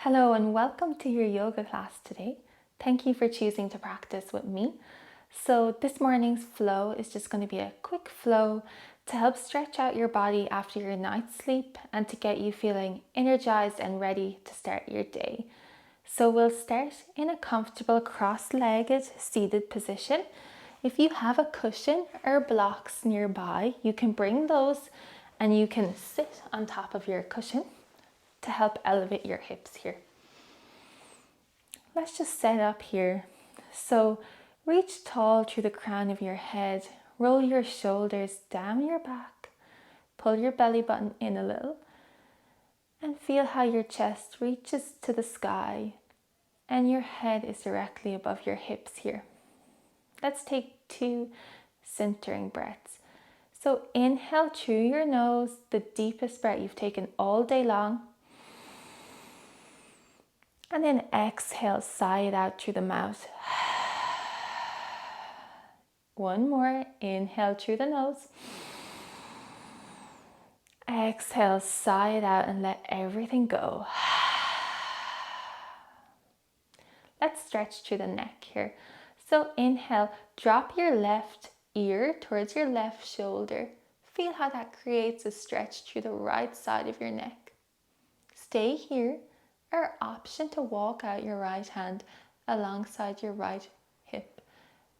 Hello and welcome to your yoga class today. Thank you for choosing to practice with me. So this morning's flow is just going to be a quick flow to help stretch out your body after your night's sleep and to get you feeling energized and ready to start your day. So we'll start in a comfortable cross-legged seated position. If you have a cushion or blocks nearby, you can bring those and you can sit on top of your cushion to help elevate your hips here. Let's just set up here. So reach tall through the crown of your head, roll your shoulders down your back, pull your belly button in a little, and feel how your chest reaches to the sky and your head is directly above your hips here. Let's take 2 centering breaths. So inhale through your nose, the deepest breath you've taken all day long. And then exhale, sigh it out through the mouth. One more, inhale through the nose. Exhale, sigh it out and let everything go. Let's stretch through the neck here. So inhale, drop your left ear towards your left shoulder. Feel how that creates a stretch through the right side of your neck. Stay here. Or option to walk out your right hand alongside your right hip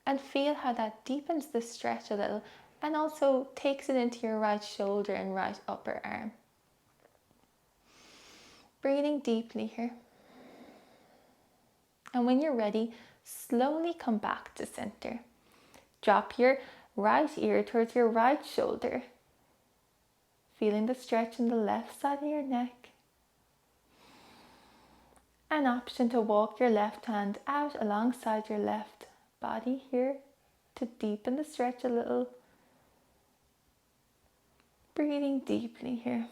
and feel how that deepens the stretch a little and also takes it into your right shoulder and right upper arm. Breathing deeply here. And when you're ready, slowly come back to center. Drop your right ear towards your right shoulder, feeling the stretch in the left side of your neck. An option to walk your left hand out alongside your left body here to deepen the stretch a little. Breathing deeply here.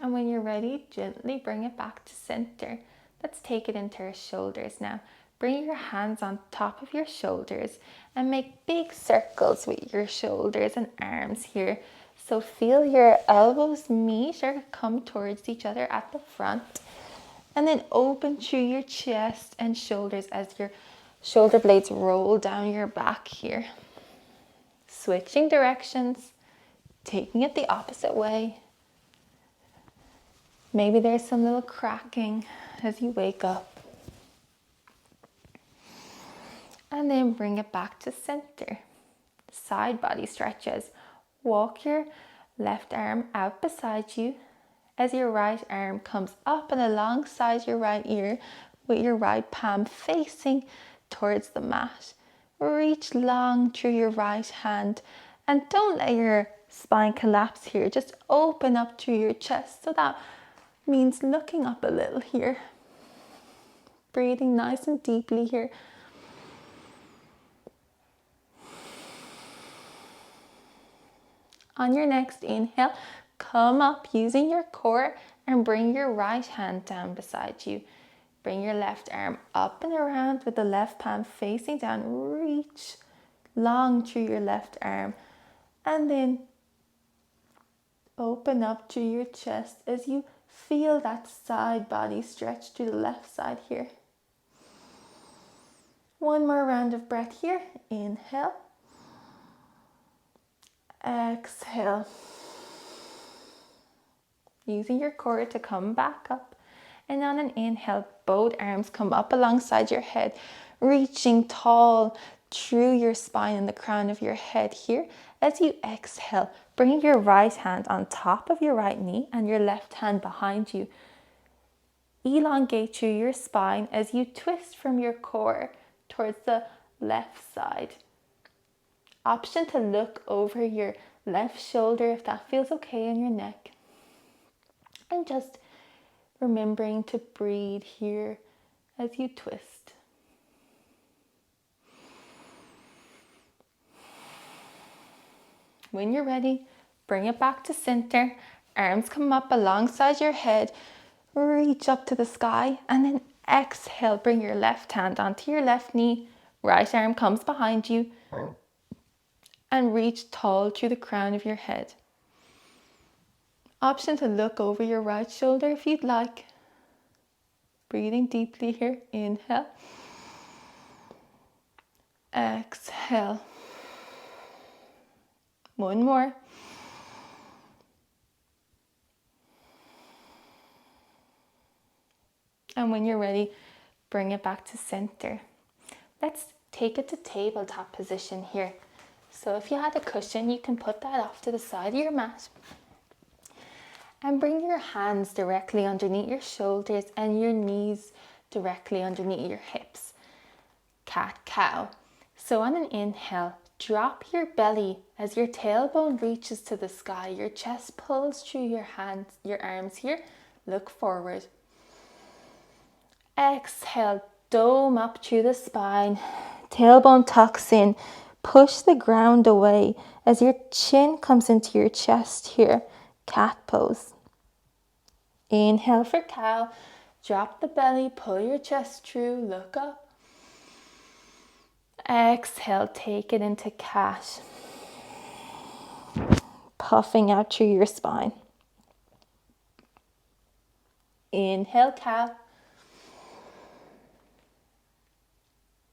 And when you're ready, gently bring it back to center. Let's take it into our shoulders now. Bring your hands on top of your shoulders and make big circles with your shoulders and arms here. So feel your elbows meet or come towards each other at the front. And then open through your chest and shoulders as your shoulder blades roll down your back here. Switching directions, taking it the opposite way. Maybe there's some little cracking as you wake up. And then bring it back to center. Side body stretches. Walk your left arm out beside you as your right arm comes up and alongside your right ear with your right palm facing towards the mat. Reach long through your right hand and don't let your spine collapse here. Just open up through your chest. So that means looking up a little here. Breathing nice and deeply here. On your next inhale, come up using your core and bring your right hand down beside you. Bring your left arm up and around with the left palm facing down. Reach long through your left arm and then open up through your chest as you feel that side body stretch to the left side here. One more round of breath here. Inhale. Exhale. Using your core to come back up. And on an inhale, both arms come up alongside your head, reaching tall through your spine and the crown of your head here. As you exhale, bring your right hand on top of your right knee and your left hand behind you. Elongate through your spine as you twist from your core towards the left side. Option to look over your left shoulder if that feels okay on your neck. And just remembering to breathe here as you twist. When you're ready, bring it back to center. Arms come up alongside your head. Reach up to the sky and then exhale. Bring your left hand onto your left knee. Right arm comes behind you. and reach tall through the crown of your head. Option to look over your right shoulder if you'd like. Breathing deeply here. Inhale. Exhale. One more. And when you're ready, bring it back to center. Let's take it to tabletop position here. So if you had a cushion, you can put that off to the side of your mat. And bring your hands directly underneath your shoulders and your knees directly underneath your hips. Cat-cow. So on an inhale, drop your belly as your tailbone reaches to the sky. Your chest pulls through your hands, your arms here. Look forward. Exhale, dome up through the spine. Tailbone tucks in. Push the ground away as your chin comes into your chest here. Cat pose. Inhale for cow. Drop the belly, pull your chest through, look up. Exhale, take it into cat. Puffing out through your spine. Inhale, cow.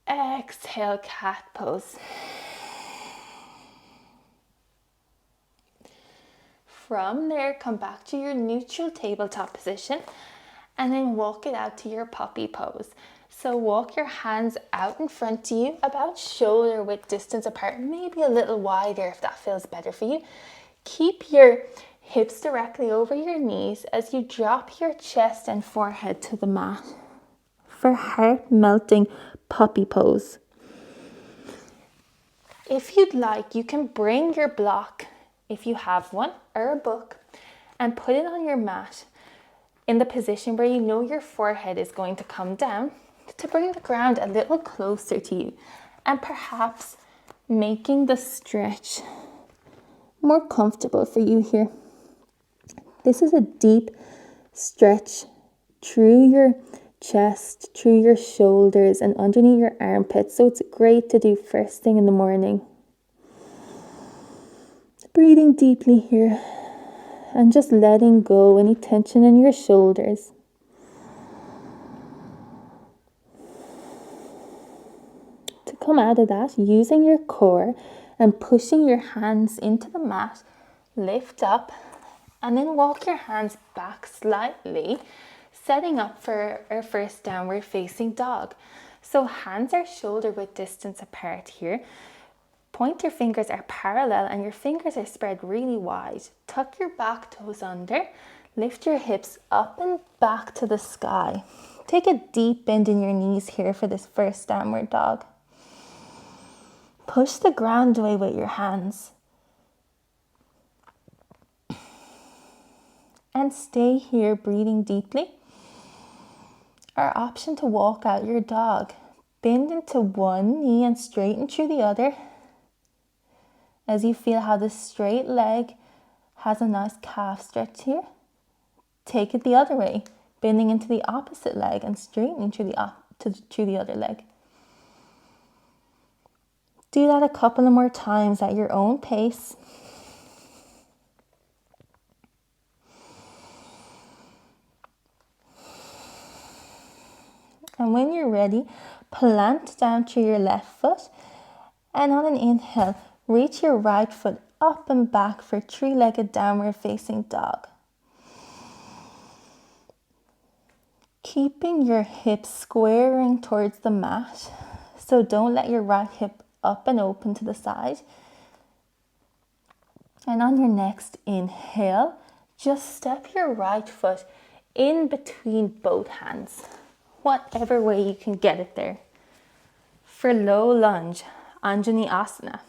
Exhale, cat pose. From there, come back to your neutral tabletop position and then walk it out to your puppy pose. So walk your hands out in front of you, about shoulder width distance apart, maybe a little wider if that feels better for you. Keep your hips directly over your knees as you drop your chest and forehead to the mat for heart melting puppy pose. If you'd like, you can bring your block, if you have one, or a book, and put it on your mat in the position where you know your forehead is going to come down to bring the ground a little closer to you and perhaps making the stretch more comfortable for you here. This is a deep stretch through your chest, through your shoulders and underneath your armpits, so it's great to do first thing in the morning. Breathing deeply here and just letting go any tension in your shoulders. To come out of that, using your core and pushing your hands into the mat, lift up and then walk your hands back slightly, setting up for our first downward facing dog. So hands are shoulder width distance apart here. Pointer fingers are parallel and your fingers are spread really wide. Tuck your back toes under. Lift your hips up and back to the sky. Take a deep bend in your knees here for this first downward dog. Push the ground away with your hands. And stay here breathing deeply. Our option to walk out your dog. Bend into one knee and straighten through the other. As you feel how the straight leg has a nice calf stretch here. Take it the other way, bending into the opposite leg and straightening through the other leg. Do that a couple of more times at your own pace. And when you're ready, plant down through your left foot and on an inhale, reach your right foot up and back for three-legged downward facing dog. Keeping your hips squaring towards the mat, so don't let your right hip up and open to the side. And on your next inhale, just step your right foot in between both hands, whatever way you can get it there. For low lunge, Anjali Asana.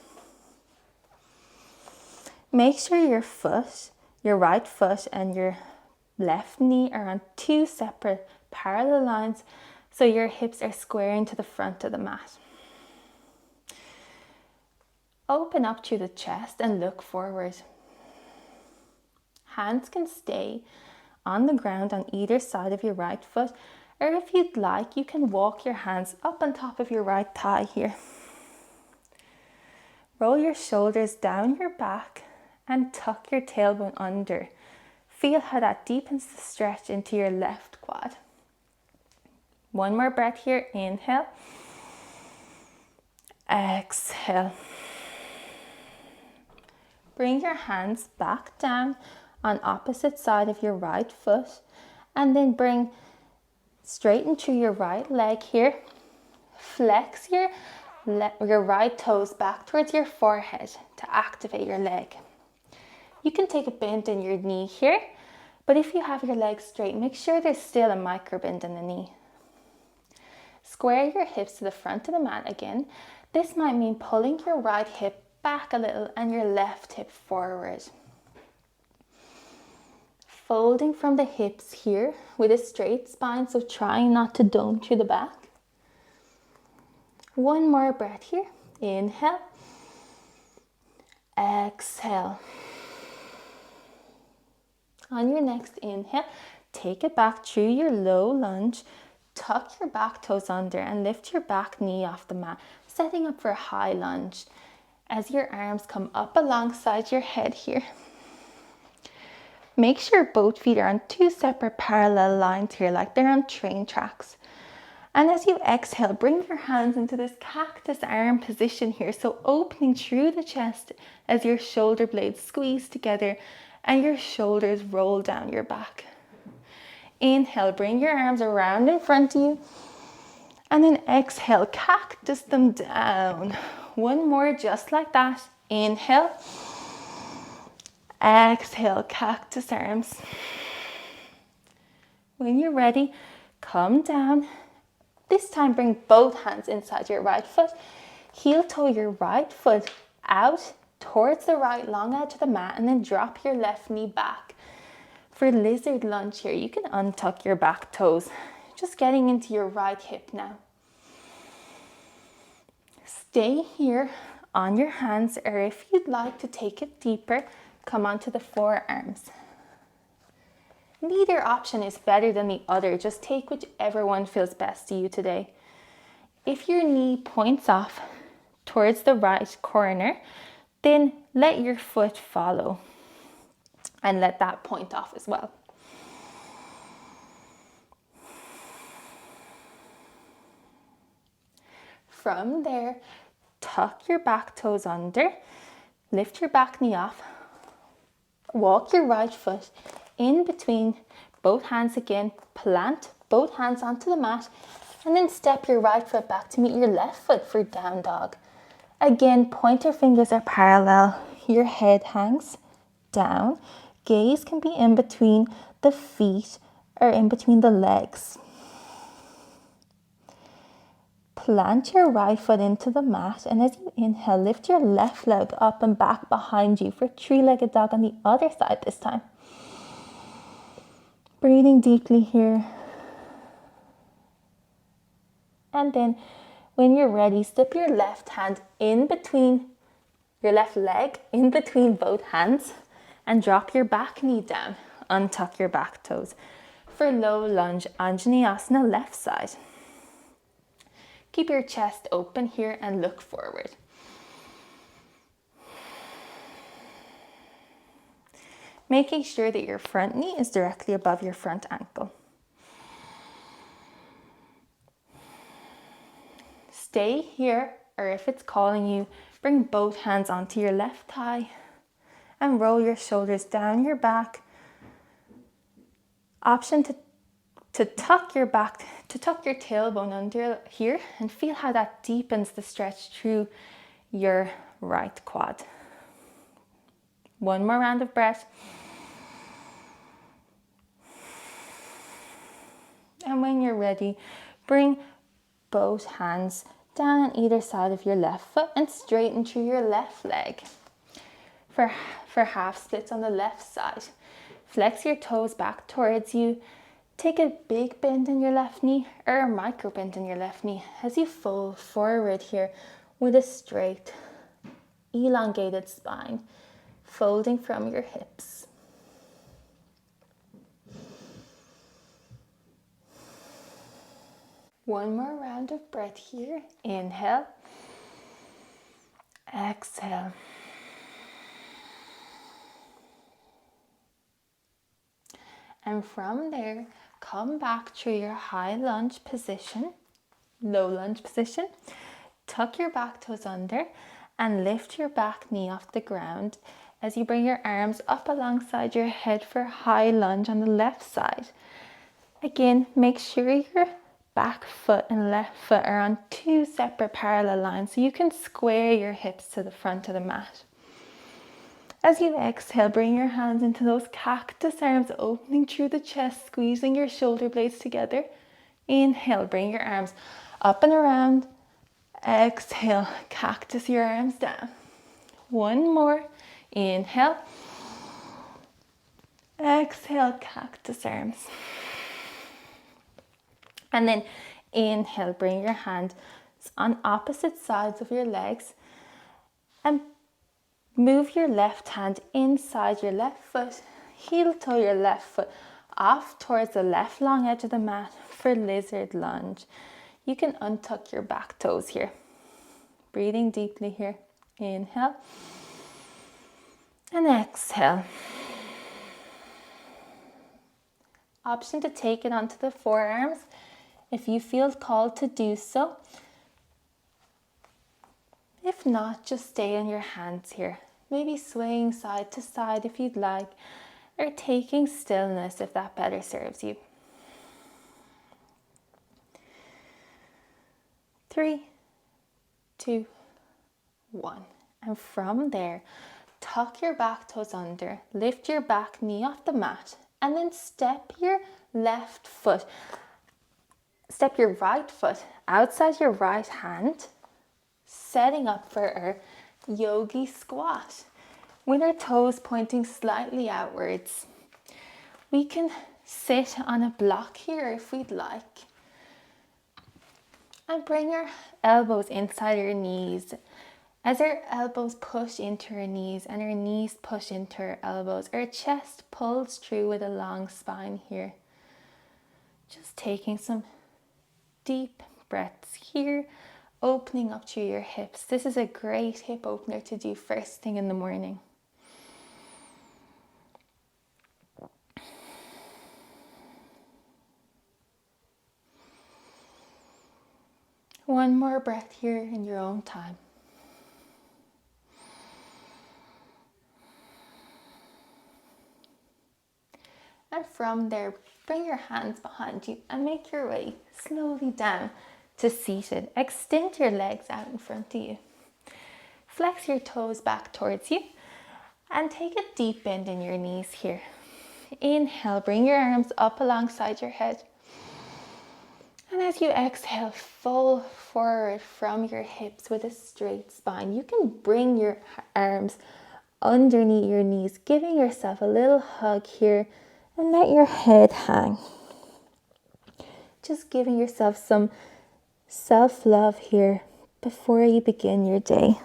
Make sure your right foot and your left knee are on two separate parallel lines so your hips are squaring to the front of the mat. Open up through the chest and look forward. Hands can stay on the ground on either side of your right foot, or if you'd like, you can walk your hands up on top of your right thigh here. Roll your shoulders down your back and tuck your tailbone under. Feel how that deepens the stretch into your left quad. One more breath here. Inhale. Exhale. Bring your hands back down on opposite side of your right foot, and then bring straighten through your right leg here. Flex your right toes back towards your forehead to activate your leg. You can take a bend in your knee here, but if you have your legs straight, make sure there's still a micro bend in the knee. Square your hips to the front of the mat again. This might mean pulling your right hip back a little and your left hip forward. Folding from the hips here with a straight spine, so trying not to dome through the back. One more breath here. Inhale. Exhale. On your next inhale, take it back through your low lunge. Tuck your back toes under and lift your back knee off the mat, setting up for a high lunge as your arms come up alongside your head here. Make sure both feet are on two separate parallel lines here, like they're on train tracks. And as you exhale, bring your hands into this cactus arm position here. So opening through the chest as your shoulder blades squeeze together and your shoulders roll down your back. Inhale, bring your arms around in front of you. And then exhale, cactus them down. One more just like that. Inhale. Exhale, cactus arms. When you're ready, come down. This time bring both hands inside your right foot. Heel toe your right foot out towards the right long edge of the mat, and then drop your left knee back. For lizard lunge here, you can untuck your back toes. Just getting into your right hip now. Stay here on your hands, or if you'd like to take it deeper, come onto the forearms. Neither option is better than the other. Just take whichever one feels best to you today. If your knee points off towards the right corner, then let your foot follow and let that point off as well. From there, tuck your back toes under, lift your back knee off, walk your right foot in between both hands again, plant both hands onto the mat, and then step your right foot back to meet your left foot for down dog. Again, pointer fingers are parallel, your head hangs down, gaze can be in between the feet or in between the legs. Plant your right foot into the mat, and as you inhale, lift your left leg up and back behind you for three-legged dog on the other side this time. Breathing deeply here. And then when you're ready, slip your left hand in between, your left leg in between both hands, and drop your back knee down. Untuck your back toes. For low lunge, Anjaneyasana left side. Keep your chest open here and look forward. Making sure that your front knee is directly above your front ankle. Stay here, or if it's calling you, bring both hands onto your left thigh and roll your shoulders down your back. Option to tuck your tailbone under here and feel how that deepens the stretch through your right quad. One more round of breath. And when you're ready, bring both hands down on either side of your left foot and straighten through your left leg. For half splits on the left side. Flex your toes back towards you. Take a big bend in your left knee or a micro bend in your left knee as you fold forward here with a straight, elongated spine, folding from your hips. One more round of breath here. Inhale. Exhale. And from there, come back through your high lunge position, low lunge position. Tuck your back toes under and lift your back knee off the ground as you bring your arms up alongside your head for high lunge on the left side. Again, make sure your back foot and left foot are on two separate parallel lines so you can square your hips to the front of the mat. As you exhale, bring your hands into those cactus arms, opening through the chest, squeezing your shoulder blades together. Inhale, bring your arms up and around. Exhale, cactus your arms down. One more. Inhale. Exhale, cactus arms. And then inhale, bring your hands on opposite sides of your legs and move your left hand inside your left foot, heel toe your left foot off towards the left long edge of the mat for lizard lunge. You can untuck your back toes here. Breathing deeply here. Inhale and exhale. Option to take it onto the forearms if you feel called to do so. If not, just stay on your hands here. Maybe swaying side to side if you'd like, or taking stillness if that better serves you. 3, 2, 1. And from there, tuck your back toes under, lift your back knee off the mat, and then step your right foot outside your right hand, setting up for our yogi squat with our toes pointing slightly outwards. We can sit on a block here if we'd like, and bring our elbows inside our knees. As our elbows push into our knees and our knees push into our elbows, our chest pulls through with a long spine here. Just taking some deep breaths here, opening up through your hips. This is a great hip opener to do first thing in the morning. One more breath here in your own time. And from there, bring your hands behind you and make your way slowly down to seated. Extend your legs out in front of you. Flex your toes back towards you and take a deep bend in your knees here. Inhale, bring your arms up alongside your head. And as you exhale, fold forward from your hips with a straight spine. You can bring your arms underneath your knees, giving yourself a little hug here, and let your head hang. Just giving yourself some self-love here before you begin your day.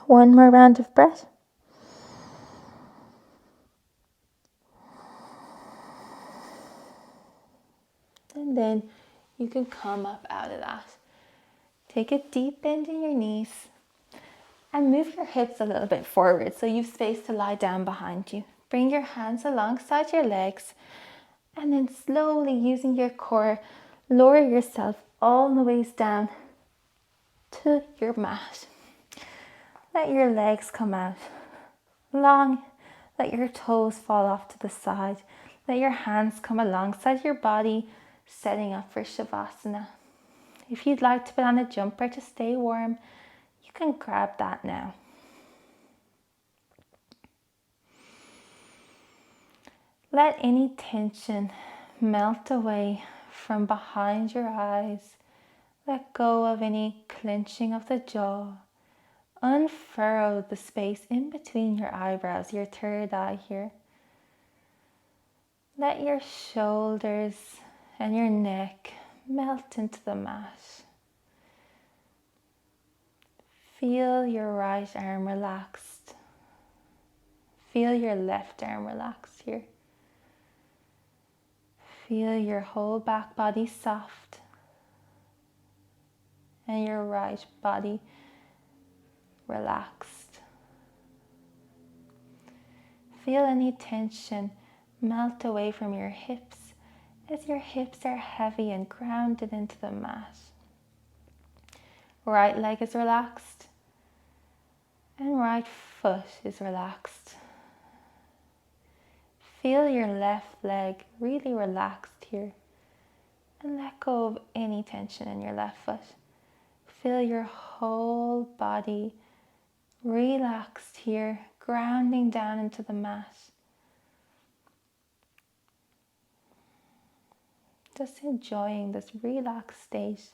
One more round of breath. And then you can come up out of that. Take a deep bend in your knees and move your hips a little bit forward so you've space to lie down behind you. Bring your hands alongside your legs and then slowly using your core, lower yourself all the way down to your mat. Let your legs come out long. Let your toes fall off to the side. Let your hands come alongside your body, setting up for Savasana. If you'd like to put on a jumper to stay warm, you can grab that now. Let any tension melt away from behind your eyes. Let go of any clenching of the jaw. Unfurrow the space in between your eyebrows, your third eye here. Let your shoulders and your neck melt into the mat. Feel your right arm relaxed. Feel your left arm relaxed here. Feel your whole back body soft and your right body relaxed. Feel any tension melt away from your hips as your hips are heavy and grounded into the mat. Right leg is relaxed and right foot is relaxed. Feel your left leg really relaxed here and let go of any tension in your left foot. Feel your whole body relaxed here, grounding down into the mat. Just enjoying this relaxed state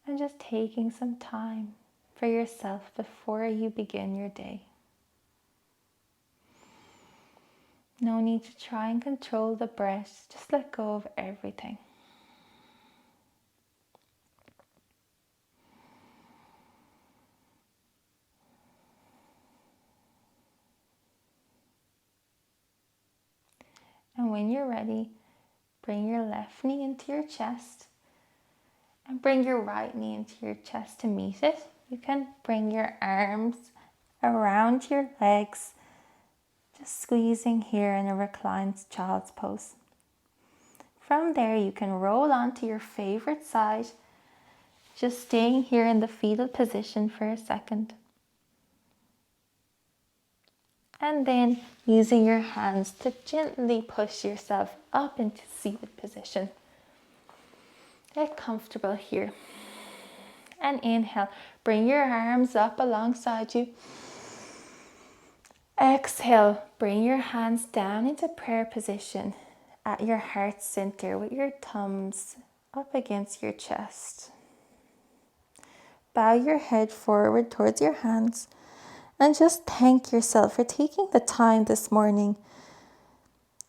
and just taking some time for yourself before you begin your day. No need to try and control the breath, just let go of everything. And when you're ready, bring your left knee into your chest and bring your right knee into your chest to meet it. You can bring your arms around your legs, just squeezing here in a reclined child's pose. From there, you can roll onto your favorite side, just staying here in the fetal position for a second. And then using your hands to gently push yourself up into seated position. Get comfortable here. And inhale, bring your arms up alongside you. Exhale, bring your hands down into prayer position at your heart center with your thumbs up against your chest. Bow your head forward towards your hands and just thank yourself for taking the time this morning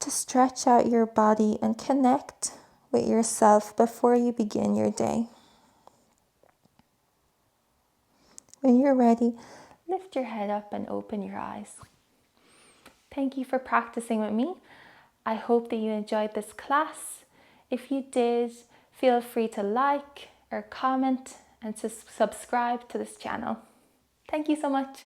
to stretch out your body and connect with yourself before you begin your day. When you're ready, lift your head up and open your eyes. Thank you for practicing with me. I hope that you enjoyed this class. If you did, feel free to like or comment and to subscribe to this channel. Thank you so much.